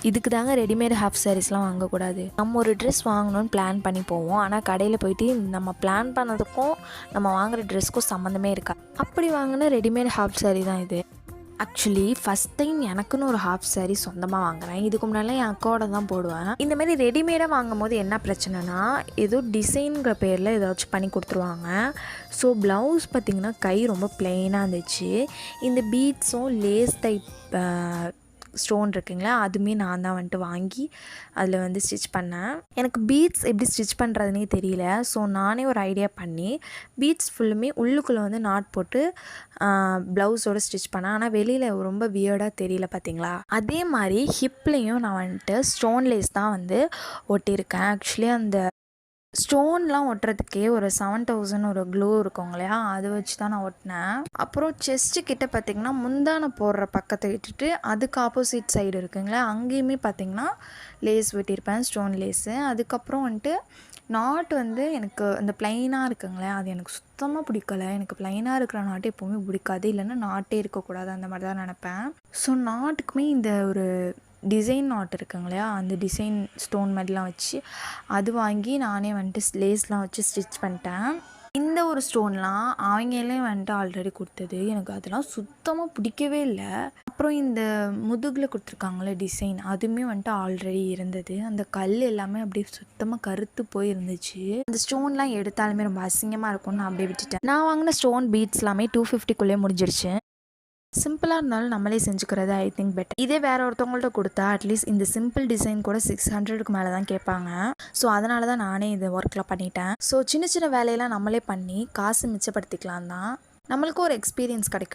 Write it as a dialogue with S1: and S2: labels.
S1: இதுக்கு தாங்க readymade half சாரீஸ்லாம் வாங்கக்கூடாது. நம்ம ஒரு ட்ரெஸ் வாங்கணும்னு பிளான் பண்ணி போவோம். ஆனால் கடையில் போயிட்டு நம்ம பிளான் பண்ணதுக்கும் நம்ம வாங்குகிற ட்ரெஸ்க்கும் சம்மந்தமே இருக்கா. அப்படி வாங்கின ரெடிமேட் ஹாஃப் சாரீ தான் இது. ஆக்சுவலி ஃபஸ்ட் டைம் எனக்குன்னு ஒரு ஹாஃப் சாரீ சொந்தமாக வாங்குகிறேன். இதுக்கு முன்னாடிலாம் என் அக்காவோட தான் போடுவேன். இந்தமாரி ரெடிமேடாக வாங்கும் போது என்ன பிரச்சனைனா, ஏதோ டிசைனுங்கிற பேரில் ஏதாச்சும் பண்ணி கொடுத்துருவாங்க. ஸோ ப்ளவுஸ் பார்த்திங்கன்னா கை ரொம்ப ப்ளெயினாக இருந்துச்சு. இந்த பீட்ஸும் லேஸ் டைப் ஸ்டோன் இருக்குங்களா, அதுவுமே நான் தான் வந்துட்டு வாங்கி அதில் ஸ்டிச் பண்ணேன். எனக்கு பீட்ஸ் எப்படி ஸ்டிச் பண்ணுறதுனே தெரியல. ஸோ நானே ஒரு ஐடியா பண்ணி பீட்ஸ் ஃபுல்லுமே உள்ளுக்குள்ளே நாட் போட்டு ப்ளவுஸோடு ஸ்டிச் பண்ணேன். ஆனால் வெளியில் ரொம்ப வியர்டாக தெரியல பார்த்தீங்களா. அதே மாதிரி ஹிப்லேயும் நான் ஸ்டோன் லேஸ் தான் ஒட்டியிருக்கேன். ஆக்சுவலி அந்த ஸ்டோன்லாம் ஒட்டுறதுக்கே ஒரு 7000 ஒரு க்ளூ இருக்கும் இல்லையா, அதை வச்சு தான் நான் ஒட்டினேன். அப்புறம் செஸ்ட்டு கிட்ட பார்த்திங்கன்னா முந்தானை போடுற பக்கத்தை விட்டுட்டு அதுக்கு ஆப்போசிட் சைடு இருக்குங்களா, அங்கேயுமே பார்த்திங்கன்னா லேஸ் வெட்டியிருப்பேன், ஸ்டோன் லேஸு. அதுக்கப்புறம் நாட் எனக்கு அந்த ப்ளைனாக இருக்குங்களே, அது எனக்கு சுத்தமாக பிடிக்கலை. எனக்கு ப்ளைனாக இருக்கிற நாட்டு எப்போவுமே பிடிக்காது. இல்லைன்னா நாட்டே இருக்கக்கூடாது, அந்த மாதிரி தான் நினப்பேன். ஸோ நாட்டுக்குமே இந்த ஒரு டிசைன் நாட் இருக்குங்களா, அந்த டிசைன் ஸ்டோன் மாதிரிலாம் வச்சு அது வாங்கி நானே லேஸ்லாம் வச்சு ஸ்டிச் பண்ணிட்டேன். இந்த ஒரு ஸ்டோன்லாம் அவங்களே ஆல்ரெடி கொடுத்தது. எனக்கு அதெல்லாம் சுத்தமாக பிடிக்கவே இல்லை. அப்புறம் இந்த முதுகில் கொடுத்துருக்காங்களே டிசைன், அதுவுமே ஆல்ரெடி இருந்தது. அந்த கல் எல்லாமே அப்படியே சுத்தமாக கருத்து போய் இருந்துச்சு. அந்த ஸ்டோன்லாம் எடுத்தாலுமே ரொம்ப அசிங்கமாக இருக்கும்னு நான் அப்படியே விட்டுட்டேன். நான் வாங்கின ஸ்டோன் பீட்ஸ் எல்லாமே 250 முடிஞ்சிருச்சு. சிம்பிளாக இருந்தாலும் நம்மளே செஞ்சுக்கிறது ஐ திங்க் பெட்டர். இதே வேறு ஒருத்தவங்கள்ட்ட கொடுத்தா அட்லீஸ்ட் இந்த சிம்பிள் டிசைன் கூட 600க்கு மேலே தான் கேட்பாங்க. ஸோ அதனால தான் நானே இந்த ஒர்க்கில் பண்ணிட்டேன். ஸோ சின்ன சின்ன வேலையெல்லாம் நம்மளே பண்ணி காசு மிச்சப்படுத்திக்கலாம் தான், நம்மளுக்கும் ஒரு எக்ஸ்பீரியன்ஸ் கிடைக்கும்.